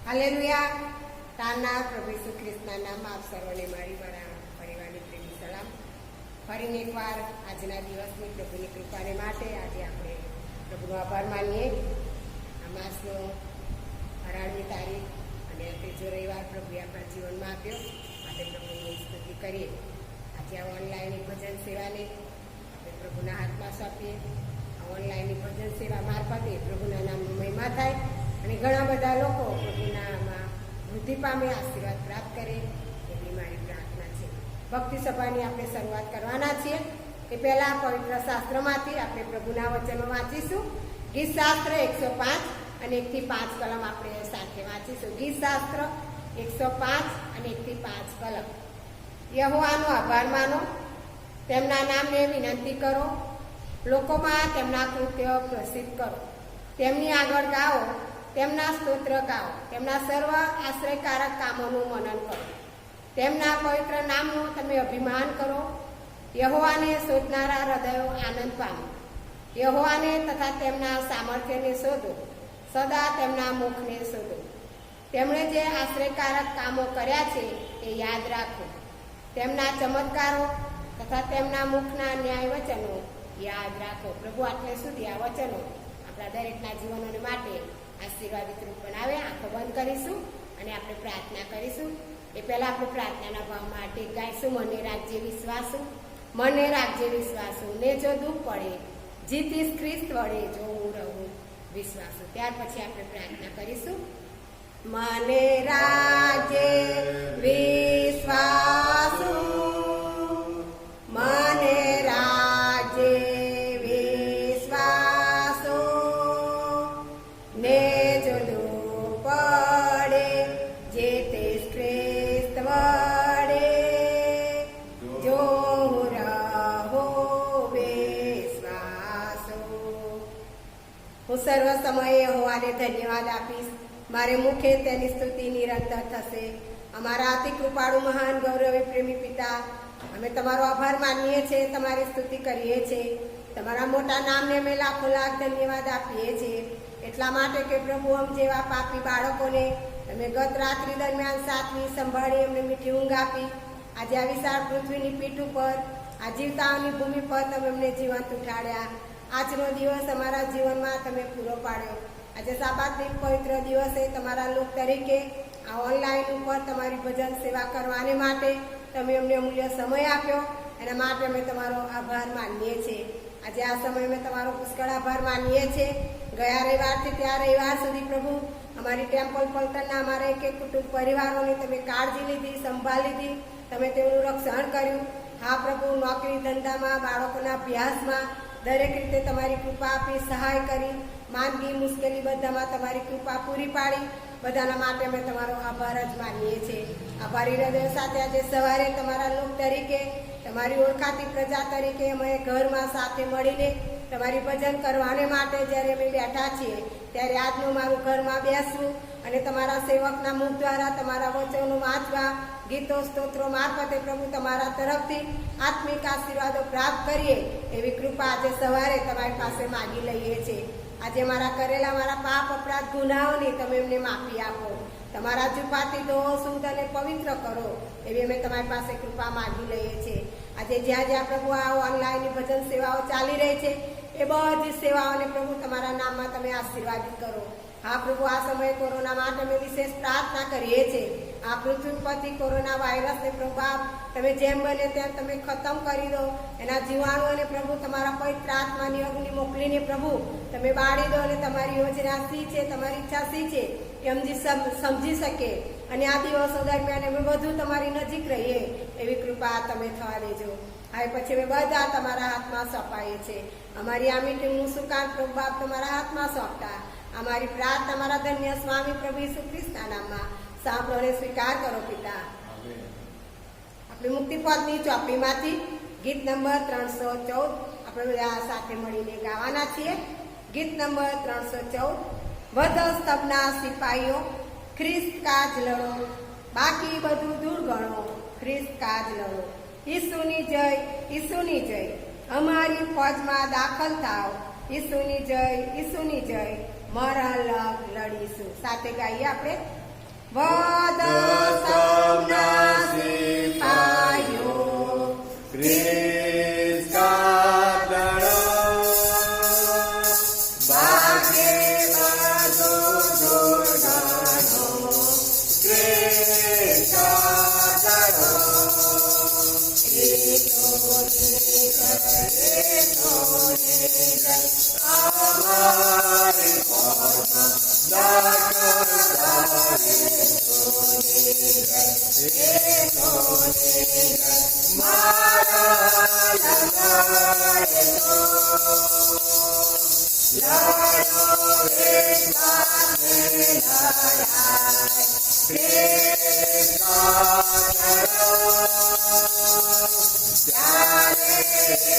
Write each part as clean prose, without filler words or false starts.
Hallelujah. તાના પ્રભુ ઈસુ ખ્રિસ્તના નામમાં આપ સર્વને મારી પરિવારની પ્રેમી સલામ. ફરીને એકવાર આજના દિવસની પ્રભુની કૃપાને માટે આજે આપણે પ્રભુનો આભાર માનીએ. આ માસનો 18મી તારીખ અને ત્રીજો રવિવાર પ્રભુએ આપણા જીવનમાં આપ્યો, માટે પ્રભુની સ્તુતિ કરીએ. આજે આ ઓનલાઈન ભજન સેવાને આપણે પ્રભુના હાથમાં સોંપીએ. આ ઓનલાઈન ભજન સેવા મારફતે પ્રભુના નામની મહિમા થાય અને ઘણા બધા લોકો પ્રભુનામાં વૃદ્ધિ પામે, આશીર્વાદ પ્રાપ્ત કરે, એવી મારી પ્રાર્થના છે. ભક્તિ સભાની આપણે શરૂઆત કરવાના છીએ. એ પહેલાં પવિત્ર શાસ્ત્રમાંથી આપણે પ્રભુના વચનો વાંચીશું. ગીત શાસ્ત્ર 105 અને 1 થી 5 કલમ આપણે સાથે વાંચીશું. ગીત શાસ્ત્ર 105 અને 1 થી 5 કલમ. યહોવાનો આભાર માનો, તેમના નામને વિનંતી કરો, લોકોમાં તેમના કૃત્ય પ્રસિદ્ધ કરો. તેમની આગળ ગાઓ, તેમના સ્તોત્ર ગાઓ, તેમના સર્વ આશ્રયકારક કામોનું મનન કરો. તેમના પવિત્ર નામનું તમે અભિમાન કરો. યહોવાને શોધનારા હૃદયો આનંદ પામે. યહોવાને તથા તેમના સામર્થ્યને શોધો, સદા તેમના મુખને શોધો. તેમણે જે આશ્રયકારક કામો કર્યા છે એ યાદ રાખો. તેમના ચમત્કારો તથા તેમના મુખના ન્યાય વચનો યાદ રાખો. પ્રભુ આટલે સુધી આ વચનો આપણા દરેકના જીવનોને માટે આશીર્વાદિત રૂપ બનાવે. આંખો બંધ કરીશું અને આપણે પ્રાર્થના કરીશું. એ પહેલાં આપણે પ્રાર્થનાના ભાવ માટે ગાઈશું. મને રાખજે વિશ્વાસુ, મને રાખજે વિશ્વાસુ, ને જો દુઃખ પડે જીતીશ ખ્રિસ્ત વડે, જો હું રહું વિશ્વાસુ. ત્યાર પછી આપણે પ્રાર્થના કરીશું. મને રાખજે વિશ્વાસુ, મને રાખજે વિશ્વાસુ, ને જો દુઃખ પડે જીતીશ ખ્રિસ્ત વડે, જો હું રહું વિશ્વાસુ. હું સર્વ સમયે હોવાને ધન્યવાદ આપીશ. મારે મુખે તેની સ્તુતિ નિરંતર થશે. અમારા અતિ કૃપાળુ મહાન ગૌરવી પ્રેમી પિતા, અમે તમારો આભાર માનીએ છીએ, તમારી સ્તુતિ કરીએ છીએ. તમારા મોટા નામને અમે લાખો લાખ ધન્યવાદ આપીએ છીએ. એટલા માટે કે પ્રભુ, આમ જેવા પાપી બાળકોને તમે ગત રાત્રિ દરમિયાન સાચવી સંભાળી એમને મીઠી ઊંઘ આપી. આજે આ વિશાળ પૃથ્વીની પીઠ ઉપર, આ જીવતાઓની ભૂમિ પર તમે અમને જીવંત ઉઠાડ્યા. આજનો દિવસ અમારા જીવનમાં તમે પૂરો પાડ્યો. આજે સાબાતની પવિત્ર દિવસે તમારા લોક તરીકે આ ઓનલાઈન ઉપર તમારી ભજન સેવા કરવાને માટે તમે અમને અમૂલ્ય સમય આપ્યો. એના માટે અમે તમારો આભાર માનીએ છીએ. આજે આ સમય અમે તમારો પુષ્કળ આભાર માનીએ છીએ. ગયા રવિવારથી ત્યાં રવિવાર સુધી પ્રભુ, અમારી ટેમ્પલ પલટનના અમારા એક કુટુંબ પરિવારોની તમે કાળજી લીધી, સંભાળ લીધી, તમે તેમનું રક્ષણ કર્યું. હા પ્રભુ, નોકરી ધંધામાં, બાળકોના અભ્યાસમાં દરેક રીતે તમારી કૃપા આપી, સહાય કરી. માંદગી મુશ્કેલી બધામાં તમારી કૃપા પૂરી પાડી. બધાના માટે અમે તમારો આભાર જ માનીએ છીએ. આભારી હૃદય સાથે આજે સવારે તમારા લોક તરીકે, તમારી ઓળખાતી પ્રજા તરીકે અમે ઘરમાં સાથે મળીને તમારી ભજન કરવાને માટે જ્યારે અમે બેઠા છીએ, ત્યારે આજનું મારું ઘરમાં બેસવું અને તમારા સેવકના મુખ દ્વારા તમારા વચનો વાંચવા, ગીતો સ્તોત્રો મારફતે પ્રભુ તમારા તરફથી આત્મિક આશીર્વાદો પ્રાપ્ત કરીએ, એવી કૃપા આજે સવારે તમારી પાસે માગી લઈએ છીએ. આજે મારા કરેલા મારા પાપ, અપરાધ, ગુનાઓની તમે એમને માફી આપો. તમારા જુપાથી ધો, શુદ્ધ અને પવિત્ર કરો, એવી અમે તમારી પાસે કૃપા માગી લઈએ છીએ. આજે જ્યાં જ્યાં પ્રભુ આ ઓનલાઈન ભજન સેવાઓ ચાલી રહી છે, એ બધી સેવાઓને પ્રભુ તમારા નામમાં તમે આશીર્વાદિત કરો. હા પ્રભુ, આ સમયે કોરોના માટે અમે વિશેષ પ્રાર્થના કરીએ છીએ. આ પૃથ્વી પરથી કોરોના વાયરસને પ્રભુ આપ તમે જેમ બને તેમ તમે ખતમ કરી દો. એના જીવાણુઓને પ્રભુ તમારા પવિત્ર આત્માની અગ્નિ મોકલીને પ્રભુ તમે બાળી દો. અને તમારી યોજના શી છે, તમારી ઈચ્છા શી છે એ સમજી શકે અને આ દિવસો દરમિયાન અમે વધુ તમારી નજીક રહીએ, એવી કૃપા તમે થવા દેજો. હવે પછી અમે બધા તમારા હાથમાં સોંપાઈએ છીએ. અમારી આ મીટિંગનું સુકાન પ્રભુ બાપ તમારા હાથમાં સોંપતા. અમારી પ્રાર્થના તમારા ધન્ય સ્વામી પ્રભુ ઈસુ ખ્રિસ્તના નામમાં સાંભળો અને સ્વીકાર કરો પિતા. આપણે મુક્તિપદની ચોપડીમાંથી ગીત નંબર 314 આપણે બધા સાથે મળીને ગાવાના છીએ. ગીત નંબર 314. વધ સ્તંભના સિપાહીઓ, ખ્રિસ્ત કાજ લડો, બાકી બધું દૂર ગણો, ખ્રિસ્ત કાજ લડો. ઈસુની જય, ઈસુની જય, અમારી ફોજમાં દાખલ થાવ. ઈસુની જય, ઈસુની જય, મરણ લડીશું. સાથે ગાઈએ આપણે. વદ સૌના સિપાયો ક્રિસ કાતરો ભાગે બધો જોડાણો ક્રિસ કાતરો અમારી પરમાં મારા લગાડે તો લડો એક સાથે લડાય ક્રિસ કાતરો ત્યારે તો આપે ક્રિસ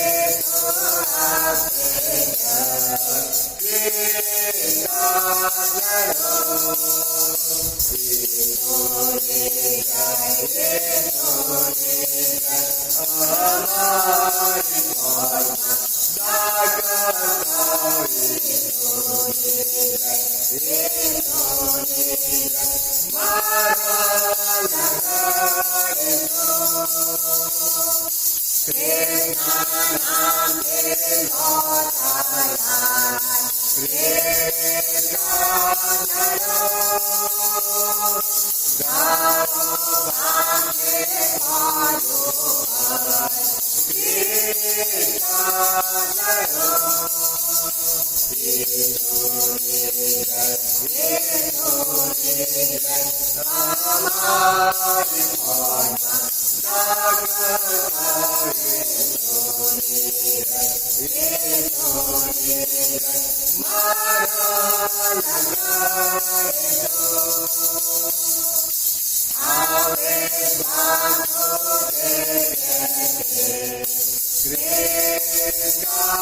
કાતરો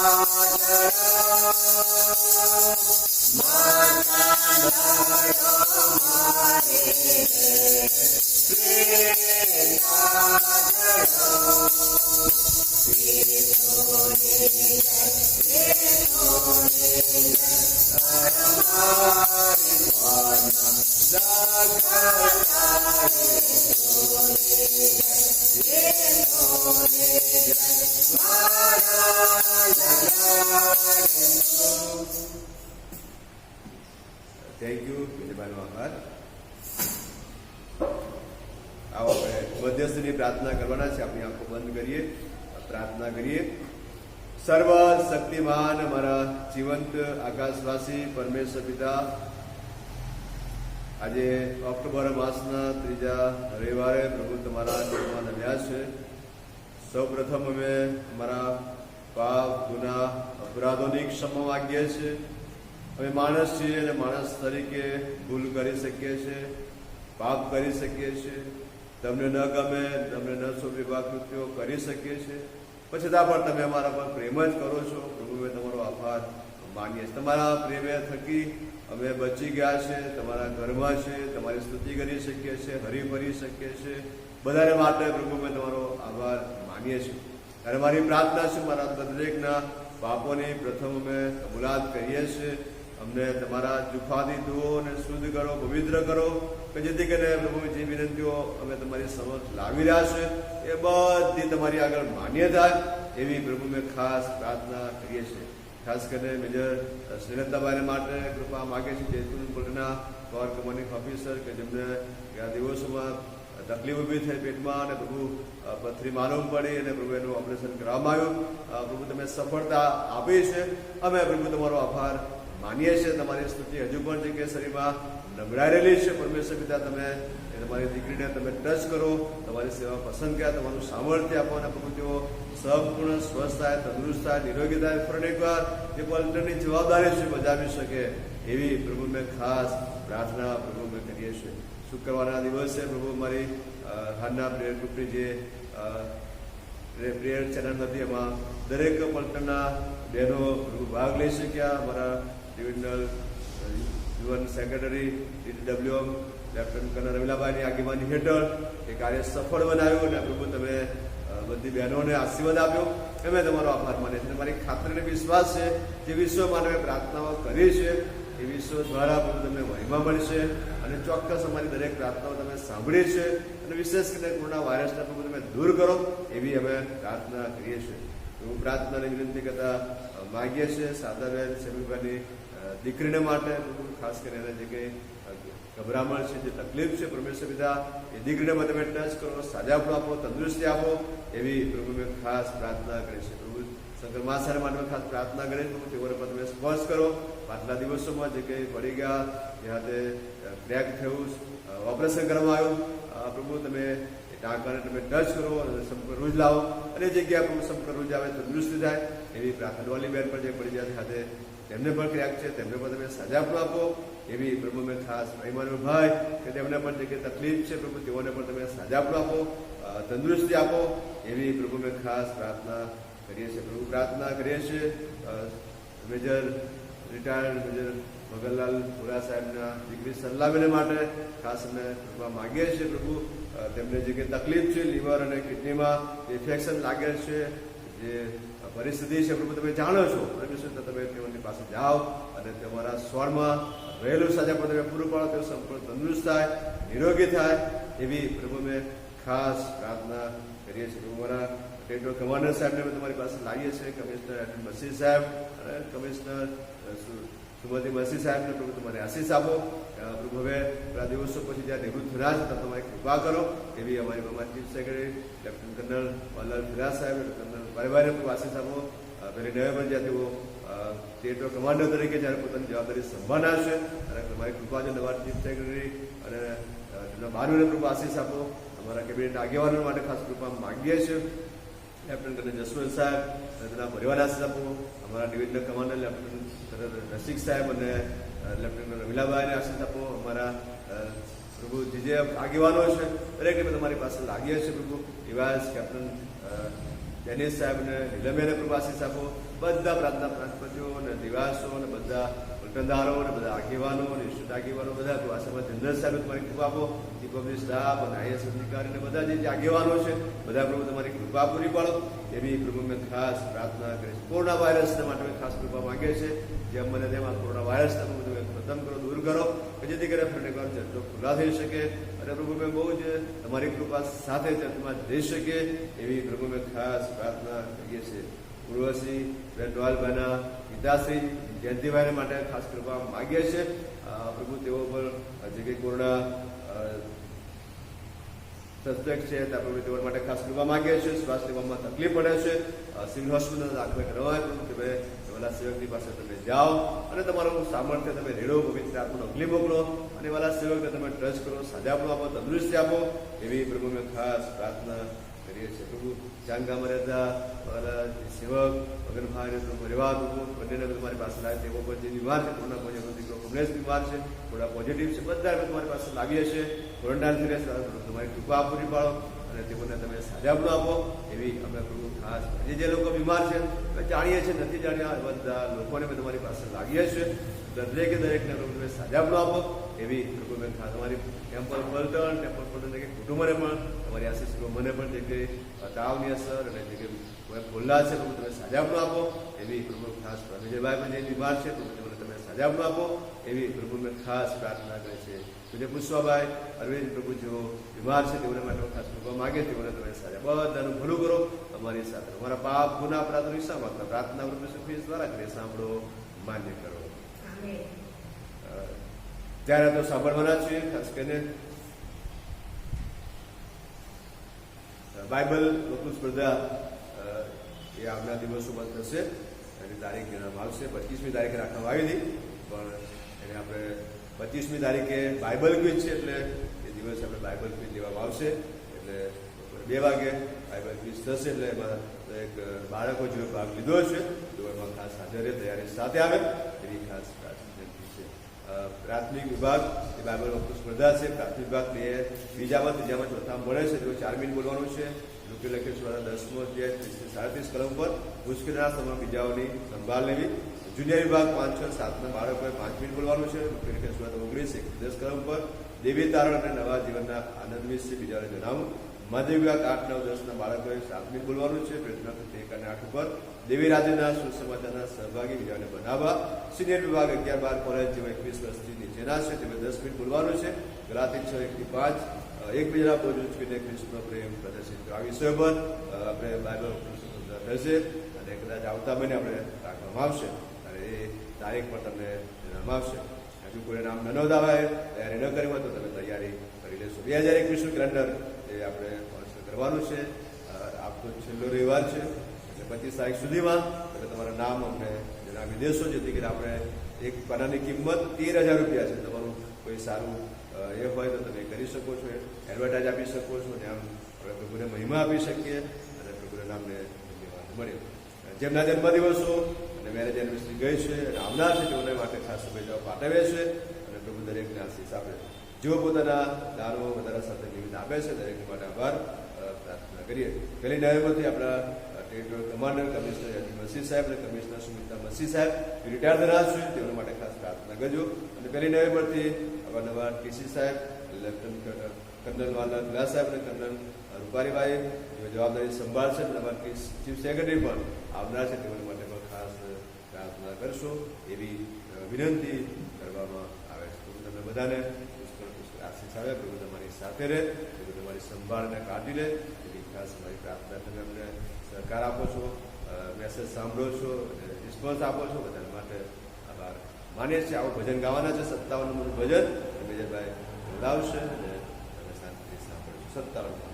અમારી પરમાં થેન્ક યુ વિજયભાઈનો આભાર. આવો આપણે મધ્યસ્થની પ્રાર્થના કરવાના છે. આપણી આંખો બંધ કરીએ, પ્રાર્થના કરીએ. સર્વ શક્તિમાન અમારા જીવંત આકાશવાસી પરમેશ્વર પિતા, આજે ઓક્ટોબર માસના 3જા રવિવારે પ્રભુ તમારા નામમાં નમ્યા છે. સૌ પ્રથમ અમે અમારા પાપ, ગુનાહ, અપરાધોની ક્ષમા માંગીએ છીએ. અમે માણસ છીએ અને માણસ તરીકે ભૂલ કરી શકીએ છીએ, પાપ કરી શકીએ છીએ, તમને ન ગમે, તમને ન શોભેવા કૃત્યો કરી શકીએ છીએ. પછી છતાં પણ તમે અમારા પર પ્રેમ જ કરો છો. પ્રભુ અમે તમારો આભાર માનીએ છીએ. તમારા પ્રેમે થકી અમે બચી ગયા છે, તમારા ઘરમાં છે, તમારી સ્તુતિ કરી શકીએ છીએ, હરીફરી શકીએ છીએ. બધાને માટે પ્રભુ અમે તમારો આભાર માનીએ છીએ. અને મારી પ્રાર્થના છે, મારા દરેકના પાપોની પ્રથમ અમે કબૂલાત કરીએ છીએ. અમને તમારા જુફાથી ધુઓ અને શુદ્ધ કરો, પવિત્ર કરો, કે જેથી કરીને પ્રભુ જે વિનંતીઓ અમે તમારી સમક્ષ લાવી રહ્યા છે એ બધી તમારી આગળ માન્ય થાય એવી પ્રભુ મેં ખાસ પ્રાર્થના કરીએ છીએ. ખાસ કરીને મેજર શ્રીલતાભાઈને માટે કૃપા માગે છે, જયપુર કોર્ટના પાવર કમાન્ડિંગ ઓફિસર, કે જેમને આ દિવસોમાં તકલીફ ઊભી થઈ પેટમાં અને પ્રભુ પથરી માલુમ પડી અને પ્રભુ એનું ઓપરેશન કરવામાં આવ્યું. પ્રભુ તમે સફળતા આપી છે. અમે પ્રભુ તમારો આભાર માનીએ છીએ. તમારી સ્તુતિ હજુ પણ છે કે શરીરમાં નબળાઈ રહેલી છે. પરમેશ્વર પિતા, તમે તમારી દીકરીને તમે ટચ કરો, તમારી સેવા પસંદ કર્યા, તમારું સામર્થ્ય આપો અને પ્રભુ તેઓ સંપૂર્ણ સ્વસ્થ થાય, તંદુરસ્ત થાય, નિરોગી થાય. ફરી એકવાર જે પલટણની જવાબદારી છે બજાવી શકે એવી પ્રભુ મેં ખાસ પ્રાર્થના પ્રભુ મેં કરીએ છીએ. શુક્રવારના દિવસે પ્રભુ મારી હાલના પ્રેયર ગ્રુપની જે પ્રેયર ચેનલ હતી એમાં દરેક પલટણના બહેનો પ્રભુ ભાગ લઈ શક્યા. અમારા ડિવિઝનલ યુવન સેક્રેટરી DWM લેફ્ટનન્ટ કર્નલ રવિલાભાઈની આગેવાની હેઠળ એ કાર્ય સફળ બનાવ્યું અને પ્રભુ તમે બધી બહેનોને આશીર્વાદ આપ્યો. અમે તમારો આભાર માનીએ છીએ. મારી ખાતરીને વિશ્વાસ છે જે વિશ્વ માટે પ્રાર્થનાઓ કરી છે એ વિશ્વ દ્વારા પ્રભુ તમને મહિમા મળશે અને ચોક્કસ અમારી દરેક પ્રાર્થનાઓ તમે સાંભળી છે અને વિશેષ કરીને કોરોના વાયરસને પ્રભુ તમે દૂર કરો એવી અમે પ્રાર્થના કરીએ છીએ. હું પ્રાર્થનાની વિનંતી કરતા માગીએ છીએ સાદાબેન સમીભાઈની દીકરીને માટે ખાસ કરીને જે કંઈ ગભરામણ છે, જે તકલીફ છે, પરમેશ્વર પિતા એ દીકરીને તમે ટચ કરો, સાજાપણું આપો, તંદુરસ્તી આપો એવી પ્રભુ મેં ખાસ પ્રાર્થના કરી છે. પ્રભુ શંકર મહાસાર માટે ખાસ પ્રાર્થના કરી પ્રભુ તેઓને પણ તમે સ્પર્શ કરો. પાછલા દિવસોમાં જે કંઈ પડી ગયા, જ્યાં તે ક્રેક થયું, ઓપરેશન કરવામાં આવ્યું, પ્રભુ તમે ટાંકાને તમે ટચ કરો અને સંપર્ક રૂજ લાવો અને જગ્યા પ્રભુ સંપર્ક રૂજ આવે, તંદુરસ્તી થાય એવી પ્રાર્થના. ડોલી બેન પર જે પડી જાય સાથે તેમને પણ ક્રેક છે, તેમને પણ તમે સાજાપણું આપો એવી પ્રભુ મેં ખાસ મહિમાનો ભાઈ કે તેમને પણ જે કંઈ તકલીફ છે પ્રભુ તેઓને પણ તમે સાજાપણું આપો, તંદુરસ્તી આપો એવી પ્રભુ મેં ખાસ પ્રાર્થના કરીએ છીએ. પ્રભુ પ્રાર્થના કરીએ છીએ મેજર રિટાયર્ડ મેજર મગનલાલ ભુરા સાહેબના દીકરી સલ્લાબેન માટે ખાસ અમે કરવા માગીએ છીએ. પ્રભુ તેમને જે કંઈ તકલીફ છે, લીવર અને કિડનીમાં ઇન્ફેક્શન લાગે છે, જે પરિસ્થિતિ છે પ્રભુ તમે જાણો છો. તમે તેમની પાસે જાઓ અને તમારા સ્વરમાં રહેલું સાજા પણ તમે પૂરું પાડો, તેઓ સંપૂર્ણ તંદુરસ્ત થાય, નિરોગી થાય એવી પ્રભુ મેં ખાસ પ્રાર્થના કરીએ છીએ. પ્રભુ મારા ટેટો કમાન્ડર સાહેબને અમે તમારી પાસે લાવીએ છીએ, કમિશનર એડમિન મસીહ સાહેબ અને કમિશનર સુમતિ મસીહ સાહેબને પ્રભુ તમારે આશીષ આપો. પ્રભુ હવે થોડા દિવસો પછી જ્યાં નિવૃત્ત થયા છે ત્યાં તમારી કૃપા કરો એવી અમારી chief secretary lieutenant colonel Vallabh ફિરાજ સાહેબ, કર્નલ ભાઈભાઈને પ્રભુ આશીષ આપો. પહેલી નવેમ્બર જ્યાં તેઓ ટેટો કમાન્ડર તરીકે જ્યારે પોતાની જવાબદારી સંભાળશે અને તમારી કૃપા છે. નવા ચીફ સેક્રેટરી અને તેમના બારને પ્રભુ આશીષ આપો. અમારા કેબિનેટ આગેવાનો માટે ખાસ કૃપા માગીએ છીએ. લેફ્ટનન્ટ કર્નલ જસવંત સાહેબ અને તેના પરિવારને આશીષ આપો. અમારા ડિવિઝનલ કમાન્ડર લેફ્ટનન્ટ રસિક સાહેબ અને લેફ્ટનન્ટ રમીલાભાઈને આશીષ આપો. અમારા પ્રભુ જે આગેવાનો છે દરેકને તમારી પાસે લાગીએ છીએ. પ્રભુ નિવાસ કેપ્ટન ડેનિસ સાહેબ અને નીલમેને પ્રભુ આશીષ આપો. બધા પ્રાર્થના પ્રાંતપતિઓ અને નિવાસો અને બધા પલટનદારો અને બધા આગેવાનો અને ઇન્સ્ટિટ્યૂટ આગેવાનો બધા આશામાં જનરલ સાહેબ તમારી કૃપા આપો. ચીફ ઓફ ધી સ્ટાફ અને આઈએસ અધિકારી અને બધા જે આગેવાનો છે બધા પ્રભુ તમારી કૃપા પૂરી પાડો એવી પ્રભુ મેં ખાસ પ્રાર્થના કરી છે. કોરોના વાયરસને માટે મેં ખાસ કૃપા માંગે છે. જેમ મને તેમાં કોરોના વાયરસને તમે ખતમ કરો, દૂર કરો કે જેથી કરીને ફરીવાર ચર્ચો ખુલ્લા થઈ શકે અને પ્રભુ મેં બહુ જ તમારી કૃપા સાથે ચર્ચમાં જઈ શકે એવી પ્રભુ મેં ખાસ પ્રાર્થના કરીએ છીએ. ઉર્વશી બેન ડોલભાઈના પિતાશ્રી જયંતિભાઈને માટે ખાસ કૃપા માગીએ છીએ. પ્રભુ તેઓ પર જે કંઈ કોરોના સસ્પેક્ટ છે ત્યાં પ્રભુ તેઓ માટે ખાસ કૃપા માગીએ છીએ. શ્વાસ લેવામાં તકલીફ પડે છે, સિવિલ હોસ્પિટલ દાખલ કરવાય પ્રભુ તમે વાલા સેવકની પાસે તમે જાઓ અને તમારું સામર્થ્ય તમે રેડો, પવિત્ર આત્માનો અગ્નિ મોકલો અને વાલા સેવકને તમે ટ્રસ્ટ કરો, સાજાપણું આપો, તંદુરસ્તી આપો એવી પ્રભુ મેં ખાસ પ્રાર્થના કરીએ છીએ. પ્રભુ જાનગામમાં રહેતા વાલા સેવક વગરભાઈને પરિવાર પ્રભુ બંનેને તમારી પાસે લાવે. તેઓ પણ જે બીમાર છે, કોરોના પોઝિટિવ દીકરો કમલેશ બીમાર છે, થોડા પોઝિટિવ છે, બધા તમારી પાસે લાવીએ છીએ. ક્વોરન્ટાઇન થઈ રહ્યા છે, તમારી કૃપા પૂરી પાડો અને તેઓને તમે સાજાપણું આપો એવી અમે પ્રભુ ખાસ જે લોકો બીમાર છે જાણીએ છીએ, નથી જાણ્યા બધા લોકોને અમે તમારી પાસે લાવીએ છીએ. દરેકને પ્રભુ તમે સાજાપણું આપો એવી પ્રભુ મેં ખાસ તમારી ટેમ્પલ પલટન કુટુંબને પણ તમારી આશીષ મને પણ જે કંઈ તાવની અસર અને જે કંઈ ખોલ્લા છે પ્રભુ તમે સાજાપણું આપો એવી પ્રભુ ખાસ વિજયભાઈ પણ જે બીમાર છે તેઓને તમે સાજાપણું આપો એવી પ્રભુ મેં ખાસ પ્રાર્થના કરી છે. વિજય પુષ્પાભાઈ અરવિંદ પ્રભુ જેઓ બીમાર છે તેઓને માટે ખાસ કૃપા માગે તેઓને તમે સાજા બધાનું ભલું કરો અમારી સાથે. અમારા પાપ ગુના અપરાધ વિષયમાં પ્રાર્થના ફીસ દ્વારા કરી સાંભળો, માન્ય કરો. ત્યારે તો સાંભળવાના છીએ. ખાસ કરીને બાઇબલ વકૃત સ્પર્ધા એ આવનાર દિવસોમાં થશે. એની તારીખ જણાવવામાં આવશે. 25મી તારીખે રાખવામાં આવી હતી પણ એને આપણે 25મી તારીખે બાઇબલ ક્વિઝ છે એટલે એ દિવસે આપણે બાઇબલ ક્વિઝ લેવામાં આવશે. એટલે 2 વાગે બાઇબલ ક્વિઝ થશે. એટલે એમાં એક બાળકો જો ભાગ લીધો છે તો એમાં ખાસ હાજર રહે, તૈયારી સાથે આવે એવી ખાસ વિનંતી છે. પ્રાથમિક વિભાગ એ બાઇબલ વકૃત સ્પર્ધા છે. પ્રાથમિક વિભાગ બીજામાં ત્રીજામાં ચોથામાં ભણે છે તેઓ 4 મિનિટ બોલવાનું છે. લોકો લખે છે 10મો અધ્યાય 37 કલમ પર મુશ્કેલીના સમયમાં બીજાઓની સંભાળ લેવી. જુનિયર વિભાગ 5, 6, 7ના બાળકોએ 5 મિનિટ બોલવાનું છે. લોકો લખે છે 19, 10 કલમ પર દેવી તારણ અને નવા જીવનના આનંદ વિશે બીજાને જણાવું. મધ્યવિભાગ 8, 9, 10ના બાળકોએ સાતમી બોલવાનું છે. પ્રયત્ન 1 અને 8 ઉપર દેવી રાજ્યના સુસમાચારના સહભાગી બીજાને બનાવવા. સિનિયર વિભાગ 11, 12 કોલેજ જેવા 21 વર્ષથી નીચેના છે તેમાં 10 મિનિટ બોલવાનું છે. ગલાતી 6, 1 થી 5 એકબીજાના બોજ ઉચકીને ખ્રિસ્તનો પ્રેમ પ્રદર્શિત કરો. આ વિષય પર આપણે બાઇબલ થશે અને કદાચ આવતા મહિને આપણે રાખવામાં આવશે અને એ તારીખ પર તમને જણાવવામાં આવશે. હજુ કોઈ નામ ન નોંધાવાય, તૈયારી ન કરી હોય તો તમે તૈયારી કરી લેશો. 2021નું કેલેન્ડર એ આપણે પહોંચ કરવાનું છે. આપતો છેલ્લો રવિવાર છે એટલે 25 તારીખ સુધીમાં તમે તમારા નામ અમને જણાવી દેશો, જેથી કરીને આપણે એક પાનાની કિંમત 13,000 રૂપિયા છે. તમારું કોઈ સારું એ હોય તો તમે કરી શકો છો, એડવર્ટાઇઝ આપી શકો છો અને આમ આપણે પ્રભુને મહિમા આપી શકીએ અને પ્રભુના નામને ધન્યવાદ મળે. જેમના જન્મદિવસો અને મેરેજ એનિવર્સરી ગઈ છે અને આવનાર છે તેઓને માટે ખાસ શુભેચ્છાઓ પાઠવે છે અને પ્રભુ દરેકને આશીષ આપે છે. જેઓ પોતાના દાનો વધારા સાથે નિમિત્ત આપે છે દરેક માટે આભાર પ્રાર્થના કરીએ. 1 નવેમ્બરથી આપણા ટેરિટોરિયલ કમાન્ડર કમિશનર યાદી મસીહ સાહેબ અને કમિશનર સુમિત્રા મસીહ સાહેબ રિટાયર થનાર છે, તેઓના માટે ખાસ પ્રાર્થના કરજો. અને 1 નવેમ્બરથી નવા ટીસી સાહેબ, લેફ્ટનન્ટ કર્નલ વાલા ગ્લાસ સાહેબ અને કર્નલ રૂપારીભાઈ જેઓ જવાબદારી સંભાળશે. નવા ચીફ સેક્રેટરી પણ આવનાર છે, તેઓના માટે પણ ખાસ પ્રાર્થના કરશો એવી વિનંતી કરવામાં આવે છે. પ્રભુ તમે બધાને આશીષ આવે, પ્રભુ તમારી સાથે રહે, પ્રભુ તમારી સંભાળને કાઢી લે એવી ખાસ મારી પ્રાર્થના. તમે અમને સહકાર આપો છો, મેસેજ સાંભળો છો અને રિસ્પોન્સ આપો છો, બધા માટે આભાર માનીએ છીએ. આવું ભજન ગાવાના છે. 57 નંબરનું ભજન મેજરભાઈ બોલાવશે અને તમે શાંતિથી સાંભળશો. 57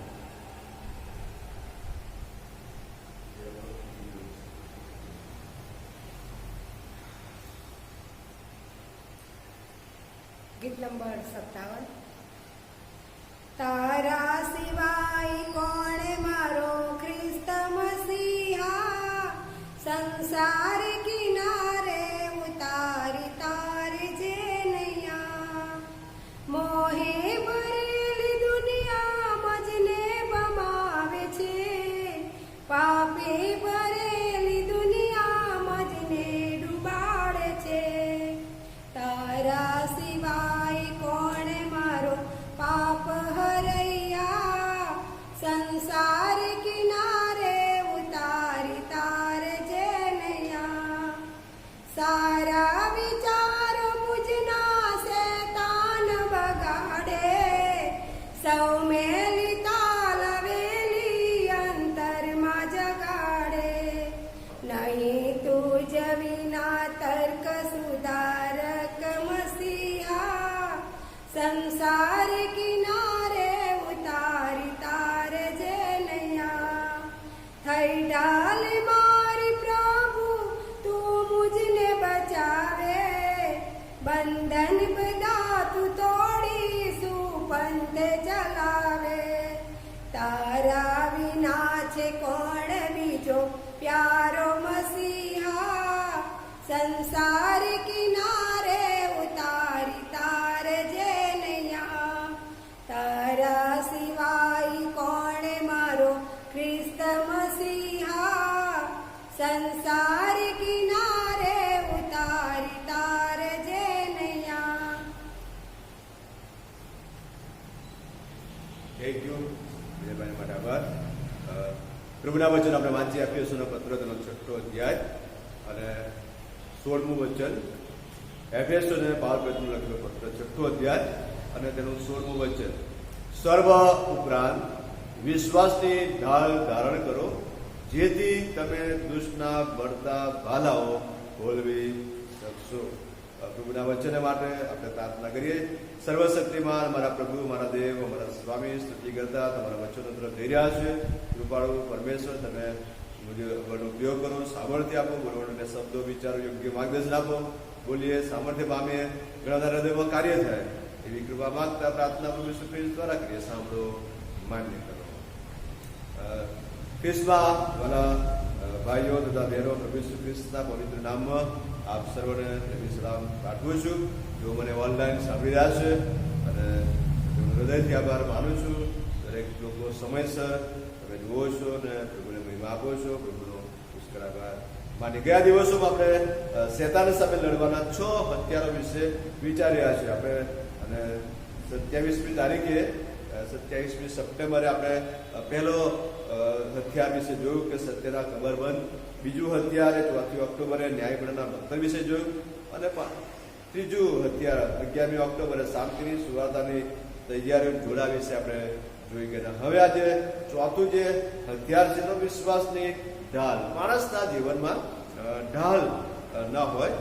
ગીત નંબર 57. તારા સિવાય કોણ મારો ખ્રિસ્ત મસીહા, સંસાર કિનારે ઉતારી તારે જે નૈયા, મોહે ભરેલી દુનિયા મજને બમાવે છે, પાપે ભરેલી દુનિયા મજને ડૂબાડે છે. તારા સિવાય કોણ મારો પાપ હરૈયા, સંસાર કિનારે ઉતારી તાર જે નૈયા, સારા વિચારો મુજના શેતાન બગાડે, સૌ મેલી તાલવેલી અંતરમાં જગાડે, નહીં તુજ વિના તર્ક સુધારક મસીહા, સંસાર કિનારે ઉતારી તાર જે નૈયા, થઈ ડાલ મારી પ્રભુ તું મુજને બચાવે, બંધન બધા તું તોડી સુપંથ ચલાવે, તારા વિના છે કોણ બીજો પ્યારો મસીહા, સંસાર કિનારે ઉતારી તાર જે નૈયા, તારા સિવાય કોણ મારો ખ્રિસ્ત મસીહા, સંસાર કિનારે ઉતારી તાર જે નૈયા. થેન્ક યુ વિજયભાઈ માટે આભાર. પ્રભુના વચન આપણે વાંચી આપીએ છીએ પત્ર તેનો 6ઠો અધ્યાય અને 16મું વચન. એફેસોને 12 પેજનું લખેલું પત્ર 6ઠો અધ્યાય અને તેનું 16મું વચન. સર્વ ઉપરાંત વિશ્વાસની ઢાલ ધારણ કરો, જેથી તમે દુષ્ટના બળતા ભાલાઓ ખોલવી શકશો. પ્રભુના વચન માટે આપણે પ્રાર્થના કરીએ. સર્વશક્તિમાન મારા પ્રભુ, મારા દેવ, મારા સ્વામી, સ્તુતિ કરતા તમારા વચનો તરફ જઈ રહ્યા છે. કૃપાળુ પરમેશ્વર, તમે ઉપયોગ કરો, સામર્થ્ય આપો, બોલવાને શબ્દો વિચારો યોગ્ય માર્ગદર્શન આપો, બોલીએ, સામર્થ્ય પામીએ, ઘણા હૃદયમાં કાર્ય થાય એવી કૃપા માંગતા પ્રાર્થના પ્રભુ ઈસુ ખ્રિસ્ત દ્વારા કરીએ. સાંભળો, માન્ય કરો. ખ્રિસ્તમાં વાલા ભાઈઓ તથા બહેનો, પ્રભુ ઈસુ ખ્રિસ્તના પવિત્ર નામમાં આપ સર્વને સલામ પાઠવું છું. જો મને ઓનલાઈન સાંભળી રહ્યા છે અને હૃદયથી આભાર માનું છું. દરેક લોકો સમયસર તમે જુઓ છો ને પ્રભુને મહિમા આપો છો. પ્રભુનો પુષ્કળ આભાર માની. ગયા દિવસોમાં આપણે શેતાન સામે લડવાના 6 હથિયારો વિશે વિચારી રહ્યા છીએ આપણે અને 27મી તારીખે 27મી સપ્ટેમ્બરે આપણે પહેલો હથિયાર વિશે જોયું કે સત્યના કમરબંધ, બીજું હથિયાર 4મી ઓક્ટોબરે ન્યાયપણના મંતર વિશે જોયું, અને ત્રીજું હથિયાર 11મી ઓક્ટોબરે શાંતિની સુવાર્તાની તૈયારીઓ જોડા વિશે આપણે જોઈ ગયા. હવે આજે ચોથું જે હથિયાર છે તો વિશ્વાસની ઢાલ. માણસના જીવનમાં ઢાલ ના હોય,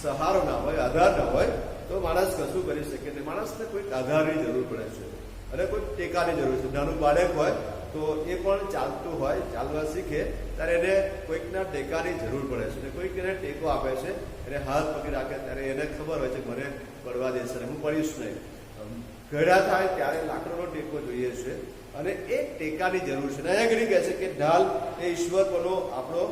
સહારો ના હોય, આધાર ના હોય તો માણસ કશું કરી શકે નહીં. માણસને કોઈક આધારની જરૂર પડે છે અને કોઈક ટેકાની જરૂર છે. નાનું બાળક હોય તો એ પણ ચાલતું હોય, ચાલવા શીખે ત્યારે એને કોઈકના ટેકાની જરૂર પડે છે, કોઈક એને ટેકો આપે છે, એને હાથ પકડી રાખે ત્યારે એને ખબર હોય છે મને પડવા દેશે ને હું પડીશ નહીં. ઘડા થાય ત્યારે લાકડાનો ટેકો જોઈએ છે અને એ ટેકાની જરૂર છે. અહીંયા ઘડી કહે છે કે ઢાલ એ ઈશ્વર પરનો આપણો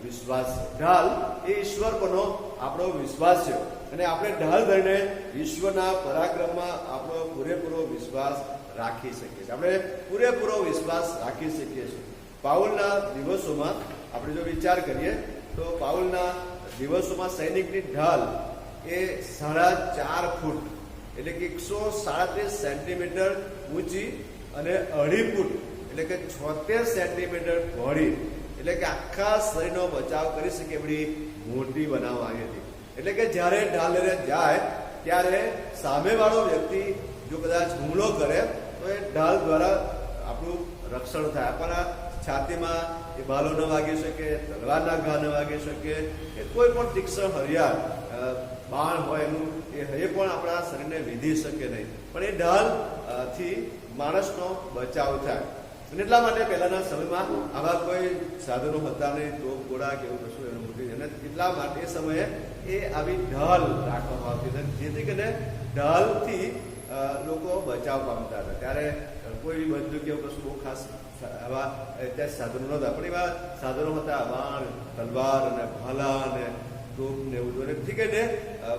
વિશ્વાસ છે. ઢાલ એ ઈશ્વર પરનો આપણો વિશ્વાસ છે અને આપણે ઢાલ ધરીને ઈશ્વરના પરાક્રમમાં આપણો પૂરેપૂરો વિશ્વાસ રાખી શકીએ છીએ. આપણે પૂરેપૂરો વિશ્વાસ રાખી શકીએ છીએ. પાઉલના દિવસોમાં આપણે જો વિચાર કરીએ તો પાઉલના દિવસોમાં સૈનિકની ઢાલ એ 4.5 ફૂટ એટલે કે 137 સેન્ટીમીટર ઊંચી અને 2.5 ફૂટ એટલે કે 76 સેન્ટીમીટર પહોળી, એટલે કે આખા શરીરનો બચાવ કરી શકે એવી મોટી બનાવવામાં આવી હતી. એટલે કે જ્યારે ઢાલ લઈને જાય ત્યારે સામેવાળો વ્યક્તિ જો કદાચ હુમલો કરે તો એ ઢાલ દ્વારા આપણું રક્ષણ થાય. આપણા છાતીમાં એ ભાલો ન વાગી શકે, તલવારના ઘા ન વાગી શકે, કે કોઈ પણ તીક્ષ્ણ હરિયાળ બાણ હોય એનું એ પણ આપણા શરીરને વિધી શકે નહીં. પણ એ ઢાલ થી માણસનો બચાવ થાય. અને એટલા માટે પહેલાના સમયમાં આવા કોઈ સાધનો હતા નહીં, તોપ ગોળા કે એવું કશું એનું મૂકી, અને એટલા માટે એ સમયે એ આવી ઢાલ રાખવામાં આવતી હતી જેથી કરીને ઢાલથી લોકો બચાવ પામતા હતા. ત્યારે કોઈ બંદૂક કે એવું કશું બહુ ખાસ આવા અત્યારે સાધનો નહોતા, પણ એવા સાધનો હતા, બાણ, તલવાર અને ભાલા અને તોપ ને એવું બધું. એથી કરીને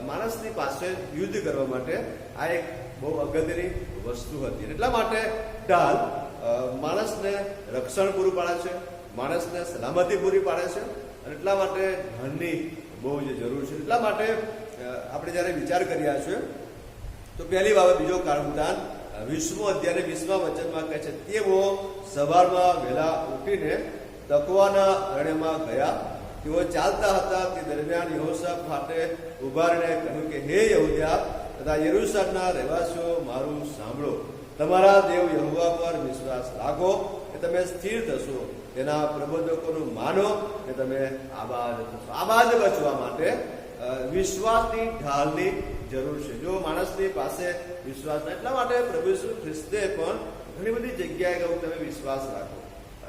માણસની પાસે યુદ્ધ કરવા માટે આ એક બહુ અગત્યની વસ્તુ હતી. એટલા માટે ઢાલ માણસને રક્ષણ પૂરું પાડે છે, માણસને સલામતી પૂરી પાડે છે, અને એટલા માટે ઢાલની બહુ જ જરૂર છે. એટલા માટે આપણે જ્યારે વિચાર કર્યા છે તો પહેલી બાબત બીજો કાળવૃતાંત 20મો અધ્યાય 20મા વચનમાં કહે છે, તેઓ સવારમાં વહેલા ઉઠીને તકવાના અરણ્યમાં ગયા. તેઓ ચાલતા હતા તે દરમિયાન યહોશાફાટે ઉભા રહીને કહ્યું કે હે યહૂદા તથા યરૂશલેમના રહેવાસીઓ, મારું સાંભળો. તમારા દેવ યહોવા પર વિશ્વાસ રાખો કે તમે સ્થિર થશો, તેના પ્રબોધકોનું માનો કે તમે આબાદ થશો. આબાદ બચવા માટે વિશ્વાસની ઢાલની જરૂર છે. જો માણસની પાસે વિશ્વાસ ના, એટલા માટે પ્રભુ ઈસુ ખ્રિસ્તે પણ ઘણી બધી જગ્યાએ કહ્યું તમે વિશ્વાસ રાખો.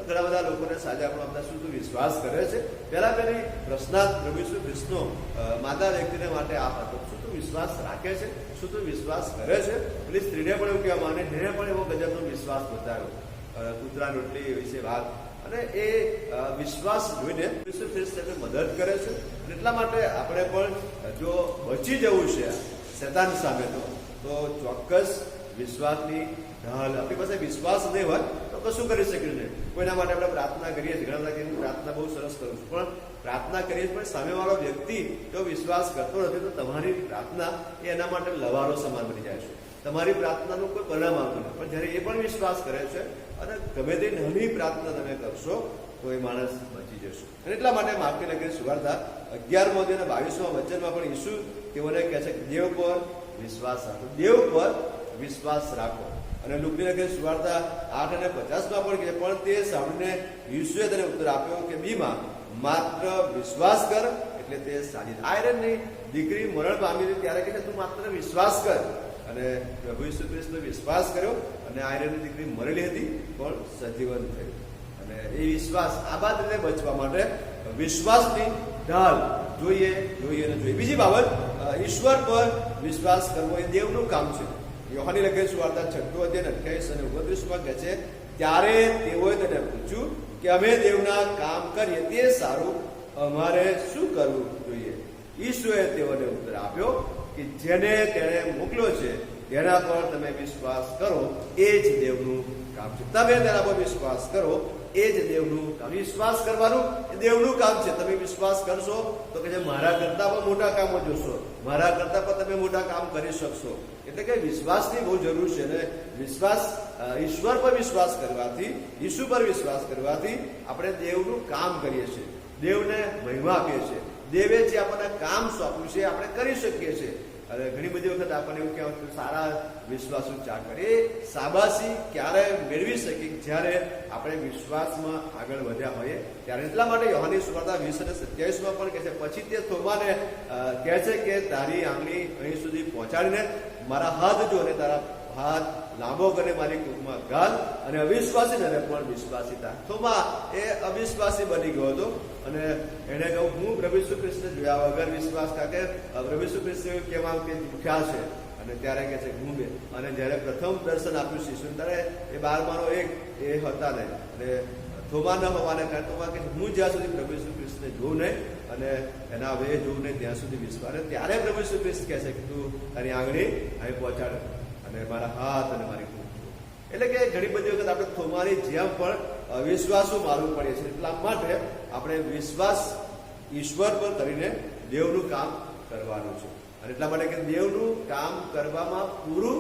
ઘણા બધા લોકોને સાજા પણ આપતા શું તું વિશ્વાસ કરે છે? પહેલા પહેલી પ્રશ્નાર્થ પ્રભુ ઈસુ ખ્રિસ્તનો માતા વ્યક્તિને માટે આ હતો, શું તું વિશ્વાસ રાખે છે, શું તું વિશ્વાસ કરે છે? પેલી સ્ત્રીને પણ એવું કહેવામાં આવે, એને પણ એવો ગજબનો વિશ્વાસ બતાવ્યો, કૂતરા રોટલી વિશે વાત. અને એ વિશ્વાસ જોઈને ઈસુ ખ્રિસ્ત એને મદદ કરે છે. એટલા માટે આપણે પણ જો બચી જવું છે શેતાન સામે તો ચોક્કસ વિશ્વાસની ઢાલ. આપણી પાસે વિશ્વાસ નહીં હોય તો કશું કરી શકીએ નહીં. કોઈના માટે આપણે પ્રાર્થના કરીએ છીએ, ઘણા બધા પ્રાર્થના બહુ સરસ કરું છું, પણ પ્રાર્થના કરીએ પણ સામેવાળો વ્યક્તિ જો વિશ્વાસ કરતો નથી તો તમારી પ્રાર્થના એ એના માટે લવારો સમાન બની જાય છે. તમારી પ્રાર્થનાનું કોઈ પરિણામ આવતું નથી. પણ જ્યારે એ પણ વિશ્વાસ કરે છે અને ગમે તે નાની પ્રાર્થના તમે કરશો તો એ માણસ બચી જશે. અને એટલા માટે માર્કની લખેલી સુવાર્તા 11મો અધ્યાય 22મા વચનમાં પણ ઈસુ તેઓને કહે છે કે દેવ પર વિશ્વાસ રાખો, દેવ પર વિશ્વાસ રાખો. અને લુકની લખેલી સુવાર્તા 8 અને 50માં પણ કહે, પણ તે સાંભળીને ઈસુએ તેને ઉત્તર આપ્યો કે બીમા માત્ર વિશ્વાસ કર એટલે તે સાજી. આયરનની દીકરી મરણ પામી હતી ત્યારે કહે તું માત્ર વિશ્વાસ કર. અને પ્રભુ ઈસુ ખ્રિસ્તનો વિશ્વાસ કર્યો અને આયરનની દીકરી મરેલી હતી પણ સજીવન થયું. અને એ વિશ્વાસ આબાદ રીતે બચવા માટે વિશ્વાસની ઢાલ જોઈએ અને જોઈએ. બીજી બાબત, ઈશ્વર પર વિશ્વાસ કરવો એ દેવનું કામ છે. યોહાનની લખેલી સુવાર્તા 6 અધ્યાય 28 અને 29માં કહે છે, ત્યારે તેઓએ તેને પૂછ્યું કે અમે દેવના કામ કરીએ તે સારું, અમારે શું કરવું જોઈએ? ઈસુએ તેઓને ઉત્તર આપ્યો કે જેને તેણે મોકલ્યો છે તેના પર તમે વિશ્વાસ કરો, એ જ દેવનું કામ છે. તમે તેના પર વિશ્વાસ કરો, એ જ દેવનું કામ. વિશ્વાસ કરવાનું એ દેવનું કામ છે. તમે વિશ્વાસ કરશો તો કે મારા કરતા પણ મોટા કામો જોશો, મારા કરતા પણ તમે મોટા કામ કરી શકશો. એટલે કે વિશ્વાસની બહુ જરૂર છે. અને વિશ્વાસ, ઈશ્વર પર વિશ્વાસ કરવાથી, ઈસુ પર વિશ્વાસ કરવાથી આપણે દેવનું કામ કરીએ છીએ, દેવને મહિમા આપીએ છીએ. દેવે જે આપણને કામ સોંપ્યું છે આપણે કરી શકીએ છીએ. અને ઘણી બધી વખત આપણને એવું કહેવાય સારા વિશ્વાસુ ચા કરે. શાબાશી ક્યારે મેળવી શકીએ? જ્યારે આપણે વિશ્વાસમાં આગળ વધ્યા હોઈએ ત્યારે. એટલા માટે યોહાનની સુવાર્તા 20:27 પણ કહે છે, પછી તે થોમાને કહે છે કે તારી આંગળી અહીં સુધી પહોંચાડીને મારા હાથ જો અને તારા હાથ લાંબો કરીને મારી કૂપમાં ગાલ, અને અવિશ્વાસી ને પણ વિશ્વાસીતા. થોમા એ અવિશ્વાસી બની ગયો હતો અને એને કહ્યું હું પ્રભુ ઈસુ ખ્રિસ્તને જોયા વગર વિશ્વાસ, કારણ કે પ્રભુ ઈસુ ખ્રિસ્ત કહેવા કે ભૂખ્યા છે. અને ત્યારે કહે છે હું બે. અને જ્યારે પ્રથમ દર્શન આપ્યું શિશુને ત્યારે એ 12માનો એક એ હતા ને, અને થોમા ન હોવાને કારણે થોમા કે હું જ્યાં સુધી પ્રભુ ઈસુ ખ્રિસ્તને જોઉં નહીં અને એના હવે જોઉં નહીં ત્યાં સુધી વિશ્વાસ. અને ત્યારે પ્રભુ ઈસુ ખ્રિસ્ત કહે છે કે તું તારી આંગળી અહીં પહોંચાડે અને મારા હાથ અને મારી કૂપ. એટલે કે ઘણી બધી વખત આપણે થોમાની જેમ પણ વિશ્વાસુ મારવું પડે છે. એટલા માટે આપણે વિશ્વાસ ઈશ્વર પર કરીને દેવનું કામ કરવાનું છે. અને એટલા માટે કે દેવનું કામ કરવામાં પૂરું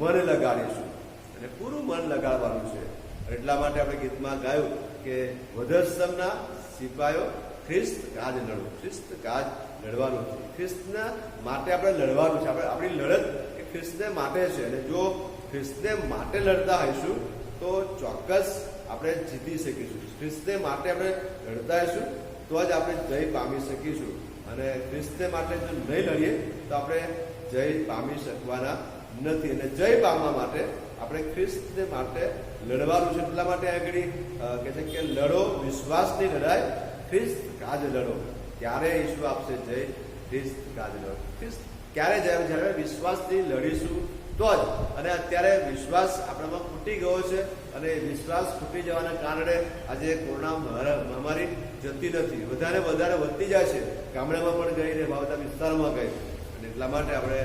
મન લગાડીશું અને પૂરું મન લગાડવાનું છે. અને એટલા માટે આપણે ગીતમાં ગાયું કે વધસ્તંભના સિપાઈઓ ખ્રિસ્ત કાજ લડો. ખ્રિસ્ત કાજ લડવાનું છે. ખ્રિસ્તના માટે આપણે લડવાનું છે. આપણે આપણી લડત એ ખ્રિસ્તને માટે છે. અને જો ખ્રિસ્તને માટે લડતા હોઈશું તો ચોક્કસ આપણે જીતી શકીશું. ખ્રિસ્તને માટે આપણે લડતા હોઈશું તો જ આપણે જય પામી શકીશું. અને ખ્રિસ્તને માટે જો નહીં લડીએ તો આપણે જય પામી શકવાના નથી. અને જય પામવા માટે આપણે ખ્રિસ્તને માટે લડવાનું છે. એટલા માટે આગળ કહે છે કે લડો વિશ્વાસની લડાઈ, ખ્રિસ્ત કાજ લડો, ત્યારે ઈશ્વર આપશે જય. ખ્રિસ્ત કાજ લડો. ખ્રિસ્ત ક્યારે જ્યારે વિશ્વાસથી લડીશું તો જ. અને અત્યારે વિશ્વાસ આપણામાં ખૂટી ગયો છે અને વિશ્વાસ ખૂટી જવાના કારણે આજે કોરોના મહામારી જતી નથી, વધારે વધતી જાય છે. ગામડામાં પણ ગઈ ને ભાવતા વિસ્તારોમાં ગઈ. અને એટલા માટે આપણે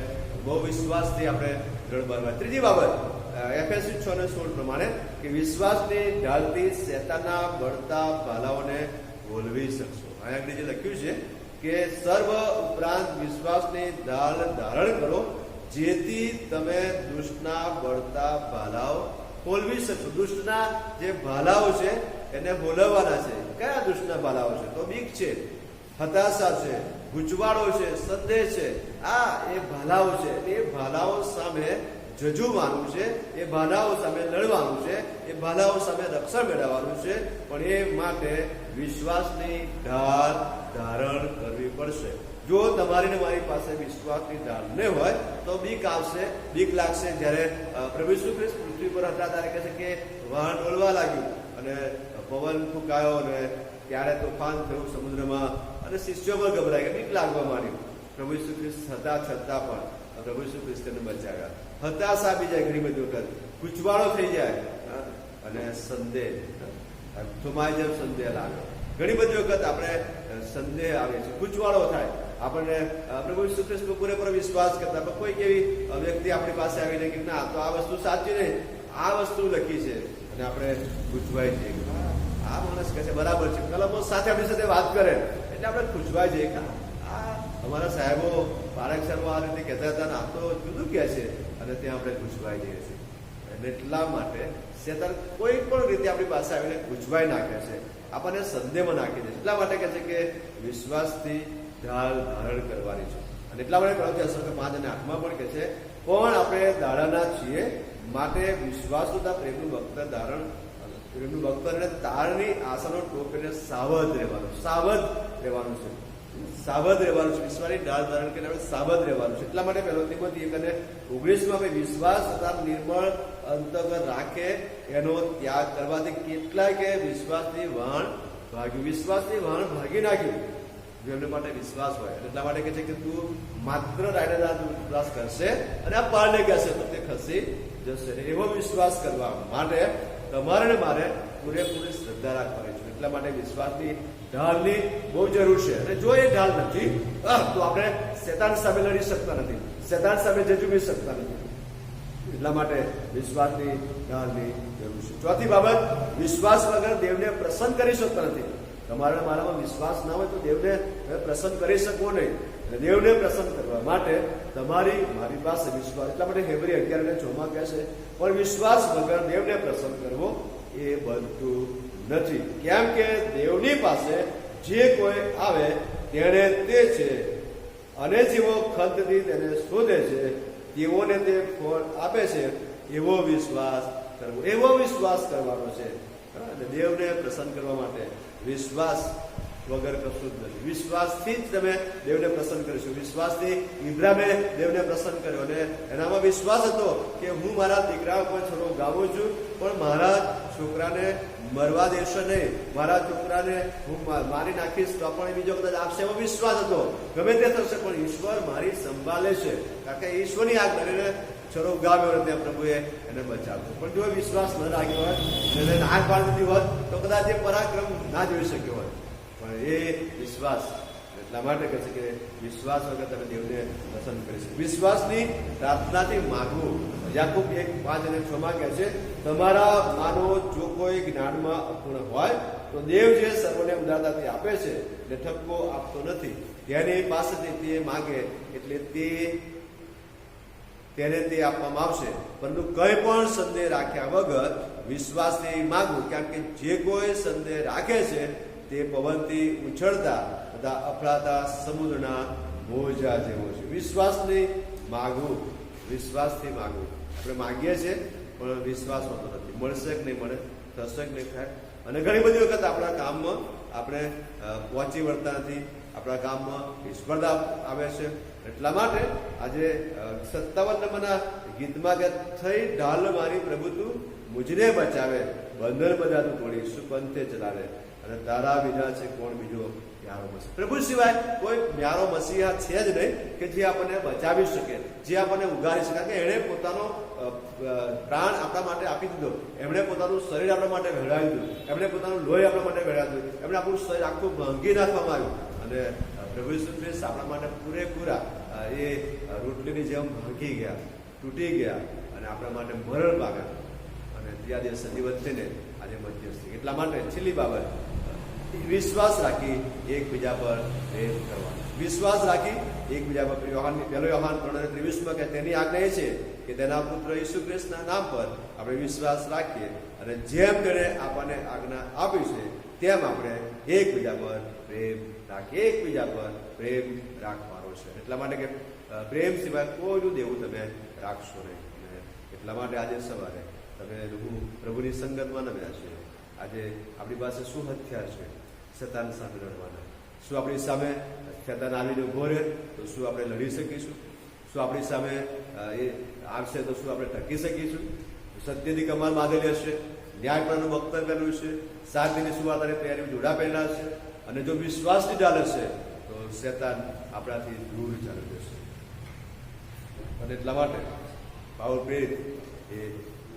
બહુ વિશ્વાસથી આપણે લડવાનું. ત્રીજી બાબત એફએસી 6:16 પ્રમાણે કે વિશ્વાસની ઢાલથી શેતાનના બળતા ભાલાઓને ભોલવી શકશો. અહીંયા આગળ જે લખ્યું છે કે સર્વ ઉપરાંત વિશ્વાસની ઢાલ ધારણ કરો જેથી તમે દુષ્ટના બળતા ભાલાઓ ખોલવી શકશો. દુષ્ટના જે ભાલાઓ છે એને બોલાવવાના છે. કયા દુષ્ટના ભાલાઓ છે? તો બીક છે, હતાશા છે, ગૂંચવાડો છે, સંદેહ છે. આ એ ભાલાઓ છે. એ ભાલાઓ સામે જજુવાનું છે, એ ભાલાઓ સામે લડવાનું છે, એ ભાલાઓ સામે રક્ષણ મેળવવાનું છે. પણ એ માટે વિશ્વાસની ઢાલ ધારણ કરવી પડશે. જો તમારી ને મારી પાસે વિશ્વાસની ઢાલ ન હોય તો બીક આવશે, બીક લાગશે. જ્યારે પ્રભુ ઈસુ ખ્રિસ્ત પૃથ્વી પર હતા ત્યારે કહે છે કે વહાણ ડોલવા લાગ્યું અને પવન ફૂંકાયો અને ત્યારે તોફાન થયું સમુદ્રમાં અને શિષ્યો પણ ગભરાઈ ગયા, બીક લાગવા માંડી. પ્રભુ ઈસુ ખ્રિસ્ત હતા છતાં પણ પ્રભુ ઈસુ ખ્રિસ્તને બચાવ્યા. હતાશ આપી જાય ઘણી બધી વખત, ગૂંચવાડો થઈ જાય અને સંદેહ, થોમાય જેમ સંદેહ લાગે. ઘણી બધી વખત આપણે સંદેહ આવે છે, ગૂંચવાડો થાય. આપણને પ્રભુ ઈસુ ખ્રિસ્ત પર પૂરેપૂરો વિશ્વાસ કરતા પણ કોઈક એવી વ્યક્તિ આપણી પાસે આવીને કે ના તો આ વસ્તુ સાચી નહીં, આ વસ્તુ લખી છે, અને આપણે ગૂંચવાઈ જઈએ. આ માણસ કહે છે બરાબર છે, કલમો સાથે આપણી સાથે વાત કરે એટલે આપણે ગૂંચવાઈ જઈએ. આ અમારા સાહેબો પારક શર્મા આ રીતે કહેતા હતા ને આ તો જુદું કહે છે, અને ત્યાં આપણે ગૂંચવાઈ જઈએ છીએ. અને એટલા માટે શેતાન કોઈ પણ રીતે આપણી પાસે આવીને ગૂંચવાઈ નાખે છે, આપણને સંદેહમાં નાખી દે છે. એટલા માટે કહે છે કે વિશ્વાસથી ઢાલ ધારણ કરવાની છે. અને એટલા માટે ગણતરી 5 અને 8 પણ કહે છે પણ આપણે દાડાના છીએ માટે વિશ્વાસુતા પ્રેમનું વક્તર ધારણ, પ્રેમનું વક્તર અને તારની આશાનો ટોપ કરીને સાવધ રહેવાનું, સાવધ રહેવાનું છે, સાવધ રહેવાનું છે. વિશ્વાસની ઢાલ ધારણ કરીને આપણે સાવધ રહેવાનું છે. એટલા માટે 1 તિમોથી 1:19 વિશ્વાસ તથા નિર્મળ અંતકરણ રાખે એનો ત્યાગ કરવાથી કેટલાય કે વિશ્વાસની વહાણ ભાગ્યું, વિશ્વાસની વહાણ ભાગી નાખ્યું જેમને માટે વિશ્વાસ હોય. એટલા માટે કહે છે કે તું માત્ર રાયડાદાર વિશ્વાસ કરશે અને આ પારને કહેશે તો તે ખસી જશે. એવો વિશ્વાસ કરવા માટે તમારે ને મારે પૂરેપૂરી શ્રદ્ધા રાખવાની છે. એટલા માટે વિશ્વાસની ઢાલની બહુ જરૂર છે. અને જો એ ઢાલ નથી તો આપણે શેતાન સામે લડી શકતા નથી, શેતાન સામે જજુમી શકતા નથી. એટલા માટે વિશ્વાસની ઢાલની જરૂર છે. ચોથી બાબત, વિશ્વાસ વગર દેવને પ્રસન્ન કરી શકતા નથી. તમારા મારામાં વિશ્વાસ ના હોય તો દેવને પ્રસન્ન કરી શકવો નહીં. દેવને પ્રસન્ન કરવા માટે તમારી મારી પાસે વિશ્વાસ, એટલા માટે હેબ્રી 11:6 કહે છે, પણ વિશ્વાસ વગર દેવને પ્રસન્ન કરવો એ બનતું નથી. કેમ કે દેવની પાસે જે કોઈ આવે તેને તે છે, અને જેવો ખંતથી તેને શોધે છે તેઓને તે ફળ આપે છે. એવો વિશ્વાસ કરવાનો છે. અને દેવને પ્રસન્ન કરવા માટે વિશ્વાસ વગર કશું જ નથી. વિશ્વાસથી જ તમે દેવને પ્રસન્ન કરીશું. વિશ્વાસથી ઇબ્રાહિમે દેવને પ્રસન્ન કર્યો, અને એનામાં વિશ્વાસ હતો કે હું મારા દીકરા ઉપર છોડો ગાવું છું, પણ મારા છોકરાને મરવા દેશો નહીં, મારા છોકરાને હું મારી નાખીશ તો પણ બીજો કદાચ આપશે, એવો વિશ્વાસ હતો. ગમે તે થશે પણ ઈશ્વર મારી સંભાળે છે, કારણ કે ઈશ્વરની આજ્ઞા કરીને છોડો ગામ્યો ત્યાં પ્રભુએ એને બચાવ્યો. પણ જો વિશ્વાસ ન રાખ્યો હોત, એને ના પાડી દીધી હોત તો કદાચ એ પરાક્રમ ના જોઈ શક્યો હોત. પણ એ વિશ્વાસ, એટલા માટે કહે છે કે વિશ્વાસ વગર તમે દેવને પસંદ કરી શકો. વિશ્વાસની પ્રાર્થનાથી માગવું. યાકૂબ 1:5-6 કહે છે, તમારા માનો જો કોઈ જ્ઞાનમાં અપૂર્ણ હોય તો દેવ જે સર્વને ઉદારતાથી આપે છે ને ઠપકો આપતો નથી, તેની પાસેથી તે માગે એટલે તેને તે આપવામાં આવશે. પરંતુ કંઈ પણ સંદેહ રાખ્યા વગર વિશ્વાસથી માગવું, કારણ કે જે કોઈ સંદેહ રાખે છે તે પવનથી ઉછળતા તથા અફળાતા સમુદ્રના મોજા જેવો છે. વિશ્વાસથી માગવું. આપણે માગીએ છીએ પણ વિશ્વાસ હોતો નથી. મળશે કે નહીં મળે, થશે કે નહીં થાય. અને ઘણી બધી વખત આપણા કામમાં આપણે પહોંચી વળતા નથી, આપણા કામમાં નિષ્ફળતા આવે છે. એટલા માટે આજે 57 નંબરના ગીતમાં કે થઈ ઢાલ મારી પ્રભુ તું મુજને બચાવે, બંધન બધા તું તોડી શું પંથે ચલાવે, અને તારા વિના છે કોણ બીજો ન્યારો મસીહ. પ્રભુ સિવાય કોઈ ન્યારો મસીહા છે જ નહીં કે જે આપણને બચાવી શકે, જે આપણને ઉગારી શકે. કે એણે પોતાનો પ્રાણ આપણા માટે આપી દીધો, એમણે પોતાનું શરીર આપણા માટે વેડાવી દીધું, એમણે પોતાનું લોહી આપણા માટે વેડાવી દીધું, એમણે આપણું શરીર આખું ભાંગી નાખવામાં આવ્યું. અને પ્રભુ ઈસુ ખ્રિસ્ત આપણા માટે પૂરેપૂરા એ રોટલીની જેમ ભાંગી ગયા, તૂટી ગયા, અને આપણા માટે મરણ પામ્યા, અને ત્રીજા દિવસે સજીવન થઈને આજે મધ્યસ્થી. એટલા માટે છેલ્લી બાબત, વિશ્વાસ રાખી એકબીજા પર પ્રેમ કરવાનો. વિશ્વાસ રાખી એકબીજા પર પહેલો યોહાન 3:23 કે તેની આજ્ઞા એ છે કે તેના પુત્ર ઈસુ ખ્રિસ્તના નામ પર આપણે વિશ્વાસ રાખીએ, અને જેમ તેણે આપણને આજ્ઞા આપી છે તેમ આપણે એકબીજા પર પ્રેમ રાખીએ. એકબીજા પર પ્રેમ રાખવાનો છે. એટલા માટે કે પ્રેમ સિવાય કોઈનું દેવું તમે રાખશો નહીં. એટલા માટે આજે સવારે તમે પ્રભુની સંગતમાં નમ્યા છે. આજે આપણી પાસે શું હથિયાર છે શેતાન સામે લડવાના? શું આપણી સામે શેતાન આવીને ઉભો રહે તો શું આપણે લડી શકીશું? શું આપણી સામે એ આવશે તો શું આપણે ટકી શકીશું? સત્યની કમાલ બાંધેલી હશે, ન્યાયપણનું વક્તવ્ય કર્યું છે, શાંતિની સુવાર્તાની તૈયારી જોડા પહેલા હશે, અને જો વિશ્વાસની ઢાલ હશે તો શેતાન આપણાથી દૂર ચાલી જશે. અને એટલા માટે પાવર પ્રેરિત એ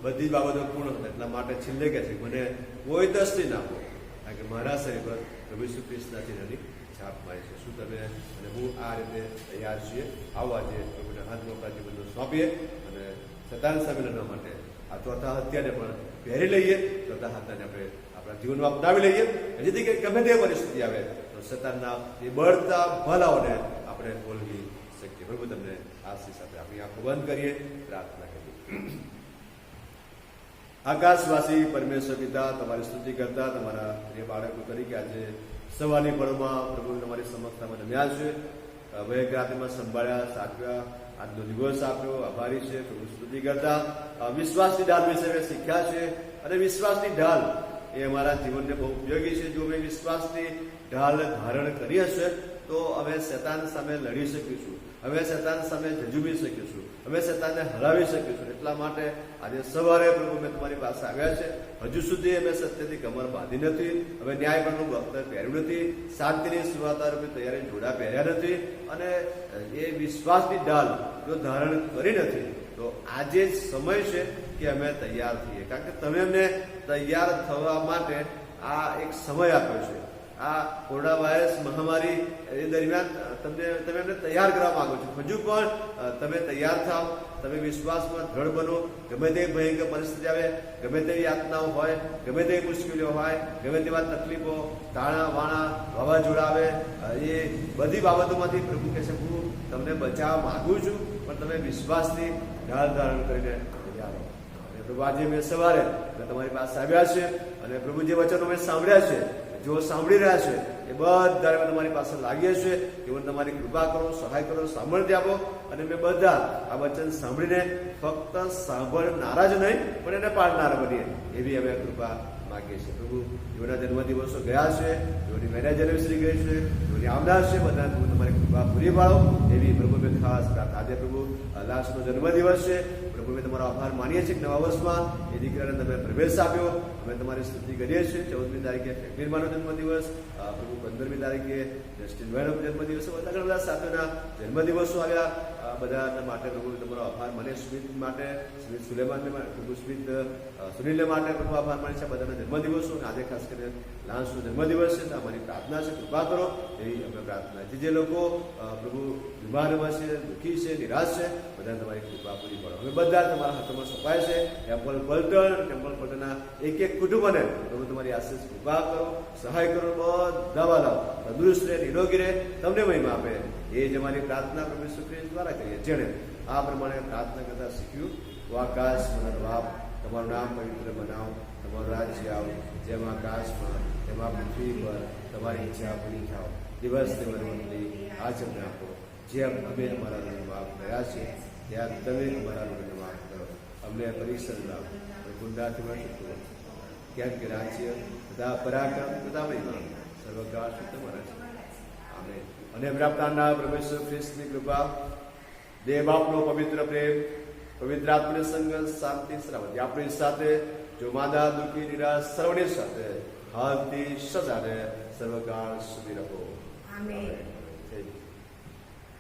બધી બાબતો પૂર્ણ થાય. એટલા માટે છેલ્લે કહે છે મને કોઈ દસ્તી ના હોય, કારણ કે મારા શરીર પર પ્રભુ ઈસુ ખ્રિસ્તના ચિહ્નની છાપ મારી છે. શું તમે અને હું આ રીતે તૈયાર છીએ? આવો આજે પ્રભુના હાથમાં આપણા જીવનને સોંપીએ, અને શેતાન સામે લડવા માટે આ ચોથા હથિયારને પણ પહેરી લઈએ. ચોથા હથિયારને આપણે આપણા જીવનમાં અપનાવી લઈએ, જેથી કે ગમે તે પરિસ્થિતિ આવે તો શેતાનના એ બળતા ભલાઓને આપણે બોલવી શકીએ. પ્રભુ તમને આશીષ આપે. આપણી આંખો બંધ કરીએ, પ્રાર્થના કરીએ. આકાશવાસી પરમેશ્વર પિતા, તમારી સ્તુતિ કરતા તમારા પ્રિય બાળકો તરીકે આજે સવારની પળમાં પ્રભુ તમારી સમક્ષતામાં નમ્યા છે. હવે રાત્રિમાં સંભાળ્યા, સાચવ્યા, આજનો દિવસ આપ્યો, આભારી છે. પ્રભુ સ્તુતિ કરતા વિશ્વાસની ઢાલ વિશે મેં શીખ્યા છે, અને વિશ્વાસની ઢાલ એ અમારા જીવનને બહુ ઉપયોગી છે. જો અમે વિશ્વાસની ઢાલ ધારણ કરી હશે તો અમે શેતાન સામે લડી શકીશું, અમે શેતાન સામે ઝઝૂમી શકીશું, અમે શેતાનને હરાવી શકીશું. એટલા માટે આજે સવારે પ્રભુ મેં તમારી પાસે આવ્યા છે. હજુ સુધી અમે સત્યથી કમર બાંધી નથી, અમે ન્યાયપણનું વક્તવ્ય પહેર્યું નથી, શાંતિની સુવાર્તા રૂપે તૈયારી જોડા પહેર્યા નથી, અને એ વિશ્વાસની ઢાલ જો ધારણ કરી નથી તો આજે જ સમય છે કે અમે તૈયાર થઈએ. કારણ કે તમે અમને તૈયાર થવા માટે આ એક સમય આપ્યો છે. આ કોરોના વાયરસ મહામારી એ દરમિયાન તમે એમને તૈયાર કરવા માંગો છો. હજુ પણ તમે તૈયાર થાવ, તમે વિશ્વાસમાં દ્રઢ બનો. ગમે તે ભયંકર પરિસ્થિતિ આવે, ગમે તેવી યાતનાઓ હોય, ગમે તેવી મુશ્કેલીઓ હોય, ગમે તેવા તકલીફો, તાણા વાણા, વાવાઝોડા આવે, એ બધી બાબતોમાંથી પ્રભુ કહે છે હું તમને બચાવવા માંગુ છું, પણ તમે વિશ્વાસથી ઢાળ ધારણ કરીને તૈયાર રહો. અને પ્રભુ આજે મેં સવારે તમારી પાસે આવ્યા છે અને પ્રભુ જે વચનો મેં સાંભળ્યા છે, જો સાંભળી રહ્યા છે, એ બધા મેં તમારી પાસે લાગીએ છીએ કે મને તમારી કૃપા કરો, સહાય કરો, સામર્થ્ય આપો. અને મેં બધા આ વચન સાંભળીને ફક્ત સાંભળનારા જ નહીં પણ એને પાડનારા બનીએ એવી અમે કૃપા માગીએ છીએ. પ્રભુ જેઓના જન્મદિવસો ગયા છે, જેઓની મેરેજ એનિવર્સરી ગઈ છે, જેઓની આવનાર છે, બધા પ્રભુ તમારી કૃપા પૂરી પાડો એવી પ્રભુ મેં ખાસ પ્રાર્થના. આજે પ્રભુ લાસ્ટનો જન્મદિવસ છે. પ્રભુ મેં તમારો આભાર માનીએ છીએ નવા વર્ષમાં એ દીકરાને તમે પ્રવેશ આપ્યો. અમે તમારી સ્તુતિ કરીએ છીએ. 14મી તારીખે ફેકીરમાનો જન્મદિવસ, પ્રભુ 15મી તારીખે જસ્ટિનભાઈનો જન્મદિવસ, બધા ઘણા બધા સાથોના જન્મદિવસો આવ્યા. બધા માટે પ્રભુ તમારો આભાર માને. સ્મિત માટે, સ્મિત સુલેમાનને પ્રભુ સ્મિત સુનિલને માટે પ્રભુ આભાર માને છે. બધાના જન્મદિવસો અને આજે ખાસ કરીને લાંસનો જન્મદિવસ છે. તો અમારી પ્રાર્થના છે, કૃપા કરો એવી અમે પ્રાર્થના. જે લોકો પ્રભુ બીમારમાં છે, દુઃખી છે, નિરાશ છે, બધાને તમારી કૃપા પૂરી પાડો. અમે બધા તમારા હાથોમાં સોંપાય છે. ટેમ્પલ પલટણના એક એક કુટુંબને પ્રભુ તમારી આશીષ કૃપા કરો, સહાય કરો. બધા વાલા તંદુરસ્ત રહે, નિરોગી રહે, તમને મહિમા આપે. એ જ અમારી પ્રાર્થના પ્રભુ ઈસુ ખ્રિસ્ત દ્વારા કરીએ. જેણે આ પ્રમાણે પ્રાર્થના કરતા શીખ્યું. તો આકાશ મને બાપ, તમારું નામ પવિત્ર બનાવો, તમારું રાજ્ય આવો, જેમ આકાશમાં તેમાં પૃથ્વી પર તમારી ઈચ્છા પૂરી થાવ. દિવસ રોટલી આજ અમને આપો, જેમ અમે અમારા ઋણ માફ કર્યા છે ત્યાં તમે અમારા ઋણને માફ કરો. અમને પરીક્ષણ લાવો, ગુંડાથી મળતું, કેમ કે રાજ્ય તથા પરાક્રમ તથા મહિમા સર્વકાળ તમારા છે. આમેન. અને પ્રાપ્તાના પ્રભુ ઈસુ ખ્રિસ્તની કૃપા, દેવ બાપનો પવિત્ર પ્રેમ, પવિત્ર આત્માનો સંગ, શાંતિ, સલામતી આપણી સાથે જો માદા દુઃખી નિરાશ સર્વની સાથે હાલથી સદાને સર્વકાળ સુધી રહો. આમેન.